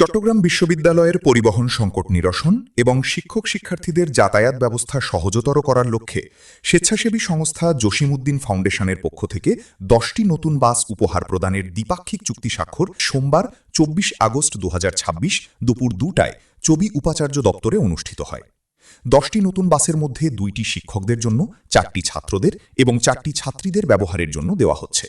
চট্টগ্রাম বিশ্ববিদ্যালয়ের পরিবহন সংকট নিরসন এবং শিক্ষক শিক্ষার্থীদের যাতায়াত ব্যবস্থা সহজতর করার লক্ষ্যে স্বেচ্ছাসেবী সংস্থা জসিমউদ্দিন ফাউন্ডেশনের পক্ষ থেকে 10টি নতুন বাস উপহার প্রদানের দ্বিপাক্ষিক চুক্তি স্বাক্ষর সোমবার 24 আগস্ট 2026 দুপুর 2টায় চবি উপাচার্য দপ্তরে অনুষ্ঠিত হয়। 10টি নতুন বাসের মধ্যে 2টি শিক্ষকদের জন্য, 4টি ছাত্রদের এবং 4টি ছাত্রীদের ব্যবহারের জন্য দেওয়া হচ্ছে।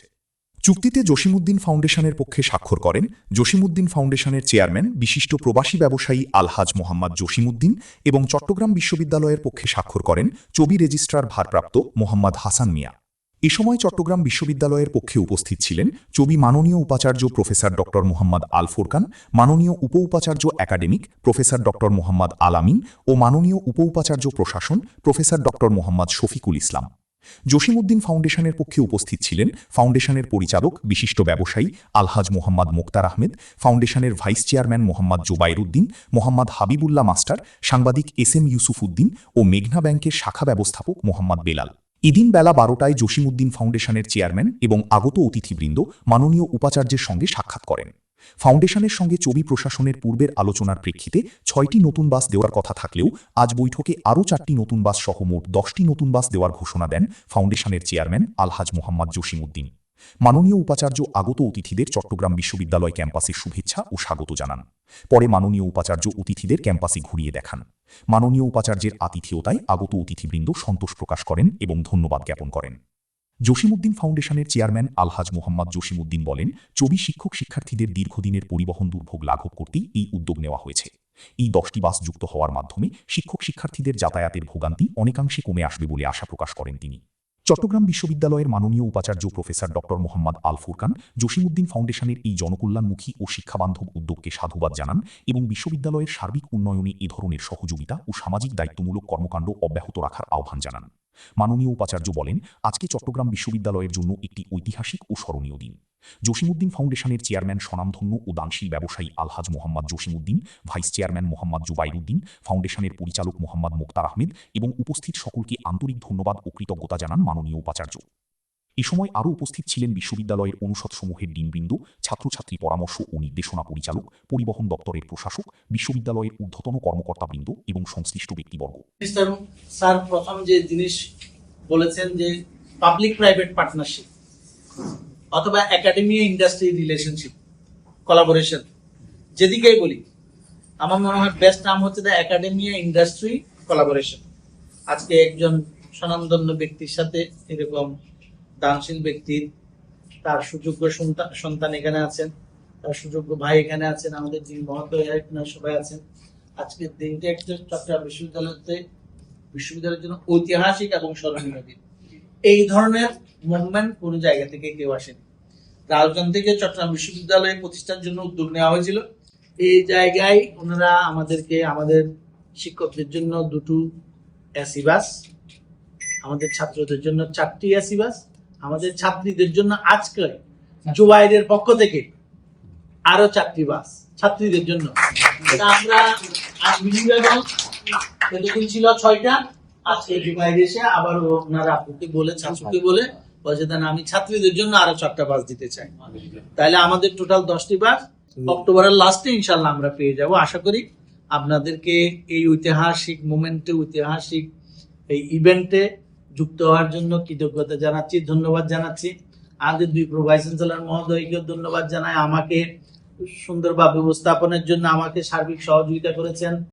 চুক্তিতে জসিমউদ্দিন ফাউন্ডেশনের পক্ষে স্বাক্ষর করেন জসিমউদ্দিন ফাউন্ডেশনের চেয়ারম্যান বিশিষ্ট প্রবাসী ব্যবসায়ী আলহাজ মোহাম্মদ জসিমউদ্দিন এবং চট্টগ্রাম বিশ্ববিদ্যালয়ের পক্ষে স্বাক্ষর করেন চবি রেজিস্ট্রার ভারপ্রাপ্ত মোহাম্মদ হাসান মিয়া। এ সময় চট্টগ্রাম বিশ্ববিদ্যালয়ের পক্ষে উপস্থিত ছিলেন চবি মাননীয় উপাচার্য প্রফেসর ড. মোহাম্মদ আল ফুরকান, মাননীয় উপ উপাচার্য একাডেমিক প্রফেসর ড. মোহাম্মদ আল আমিন ও মাননীয় উপ উপাচার্য প্রশাসন প্রফেসর ড. মোহাম্মদ শফিকুল ইসলাম। জসিমউদ্দিন ফাউন্ডেশনের পক্ষে উপস্থিত ছিলেন ফাউন্ডেশনের পরিচালক বিশিষ্ট ব্যবসায়ী আলহাজ মোহাম্মদ মোক্তার আহমেদ, ফাউন্ডেশনের vice chairman Mohammad Zubair Uddin, Mohammad Habibullah master, সাংবাদিক SM ইউসুফ উদ্দিন ও মেঘনা ব্যাংকের শাখা ব্যবস্থাপক মোহাম্মদ বেলাল। এদিন বেলা 12টায় জসিমউদ্দিন ফাউন্ডেশনের চেয়ারম্যান এবং আগত অতিথিবৃন্দ মাননীয় উপাচার্যের সঙ্গে সাক্ষাৎ করেন। ফাউন্ডেশনের সঙ্গে চবি প্রশাসনের পূর্বের আলোচনার প্রেক্ষিতে 6টি নতুন বাস দেওয়ার কথা থাকলেও আজ বৈঠকে আরও 4টি নতুন বাস সহ মোট 10টি নতুন বাস দেওয়ার ঘোষণা দেন ফাউন্ডেশনের চেয়ারম্যান আলহাজ মোহাম্মদ জসিমউদ্দিন। মাননীয় উপাচার্য আগত অতিথিদের চট্টগ্রাম বিশ্ববিদ্যালয় ক্যাম্পাসে শুভেচ্ছা ও স্বাগত জানান। পরে মাননীয় উপাচার্য অতিথিদের ক্যাম্পাসে ঘুরিয়ে দেখান। মাননীয় উপাচার্যের আতিথেয়তায় আগত অতিথিবৃন্দ সন্তোষ প্রকাশ করেন এবং ধন্যবাদ জ্ঞাপন করেন। জসিমউদ্দিন ফাউন্ডেশনের চেয়ারম্যান আলহাজ মোহাম্মদ জসিমউদ্দিন বলেন, চবি শিক্ষক শিক্ষার্থীদের দীর্ঘদিনের পরিবহন দুর্ভোগ লাঘব করতেই এই উদ্যোগ নেওয়া হয়েছে। এই 10টি বাস যুক্ত হওয়ার মাধ্যমে শিক্ষক শিক্ষার্থীদের যাতায়াতের ভোগান্তি অনেকাংশে কমে আসবে বলে আশা প্রকাশ করেন তিনি। চট্টগ্রাম বিশ্ববিদ্যালয়ের মাননীয় উপাচার্য প্রফেসর ড. মোহাম্মদ আল ফুরকান জসিমউদ্দিন ফাউন্ডেশনের এই জনকল্যাণমুখী ও শিক্ষাবান্ধব উদ্যোগকে সাধুবাদ জানান এবং বিশ্ববিদ্যালয়ের সার্বিক উন্নয়নে এ ধরনের সহযোগিতা ও সামাজিক দায়িত্বমূলক কর্মকাণ্ড অব্যাহত রাখার আহ্বান জানান। মাননীয় উপাচার্য বলেন, আজকে চট্টগ্রাম বিশ্ববিদ্যালয়ের জন্য একটি ঐতিহাসিক ও স্মরণীয় দিন। জসিমউদ্দিন ফাউন্ডেশনের চেয়ারম্যান স্বনামধন্য ও দানশীল ব্যবসায়ী আলহাজ মোহাম্মদ জসিমউদ্দিন, ভাইস চেয়ারম্যান মোহাম্মদ জোবাইর উদ্দিন, ফাউন্ডেশনের পরিচালক মোহাম্মদ মোক্তার আহমেদ এবং উপস্থিত সকলকে আন্তরিক ধন্যবাদ ও কৃতজ্ঞতা জানান মাননীয় উপাচার্য। এ সময় আরও উপস্থিত ছিলেন বিশ্ববিদ্যালয়ের অনুষদসমূহের ডিনবৃন্দ, ছাত্রছাত্রী পরামর্শ ও নির্দেশনা পরিচালক, পরিবহন দপ্তরের প্রশাসক, বিশ্ববিদ্যালয়ের ঊর্ধ্বতন কর্মকর্তাবৃন্দ এবং সংশ্লিষ্ট ব্যক্তিবর্গ। স্যার প্রথম যে জিনিস বলেছেন যে পাবলিক প্রাইভেট পার্টনারশিপ অথবা একাডেমি ইন্ডাস্ট্রি রিলেশনশিপ কোলাবোরেশন, যেদিকেই বলি আমার মনে হয় বেস্ট নাম হচ্ছে দ্য একাডেমি ইন্ডাস্ট্রি কোলাবোরেশন। আজকে একজন স্বনামধন্য ব্যক্তির সাথে এরকম দানশীল ব্যক্তির, তার সুযোগ্য সন্তান এখানে আছেন, তার সুযোগ্য ভাই এখানে আছেন, আমাদের যিনি মহোদয় সবাই আছেন। আজকের দিনটা একটা চট্টগ্রাম বিশ্ববিদ্যালয়ের জন্য ঐতিহাসিক এবং স্মরণীয় দিন। এই ধরনের মুভমেন্ট কোন জায়গা থেকে কেউ আসেনি। রাজধানী থেকে চট্টগ্রাম বিশ্ববিদ্যালয় প্রতিষ্ঠার জন্য উদ্যোগ নেওয়া হয়েছিল। এই জায়গায় ওনারা আমাদেরকে, আমাদের শিক্ষকদের জন্য 2টো এসি বাস, আমাদের ছাত্রদের জন্য 4টি এসি বাস, আমাদের ছাত্রীদের জন্য আজকে জুবাইরের পক্ষ থেকে আরো 4টি বাস ছাত্রীদের জন্য। আমরা এতদিন ছিল 6টা, আজকে জুবাইর এসে আবার ওনারা আপুকে বলে, ছাত্রকে বলে বলছে আমি ছাত্রীদের জন্য আরো 4টা বাস দিতে চাই। তাহলে আমাদের টোটাল 10টি বাস অক্টোবরের লাস্টে ইনশাল্লাহ আমরা পেয়ে যাব। আশা করি আপনাদেরকে এই ঐতিহাসিক মোমেন্টে, ঐতিহাসিক এই ইভেন্টে যুক্ত হওয়ার জন্য কৃতজ্ঞতা জানাচ্ছি, ধন্যবাদ জানাচ্ছি। আমাদের 2 প্রো ভাইস চ্যান্সেলর মহোদয়কে ধন্যবাদ জানাই, আমাকে সুন্দরভাবে উপস্থাপনের জন্য আমাকে সার্বিক সহযোগিতা করেছেন।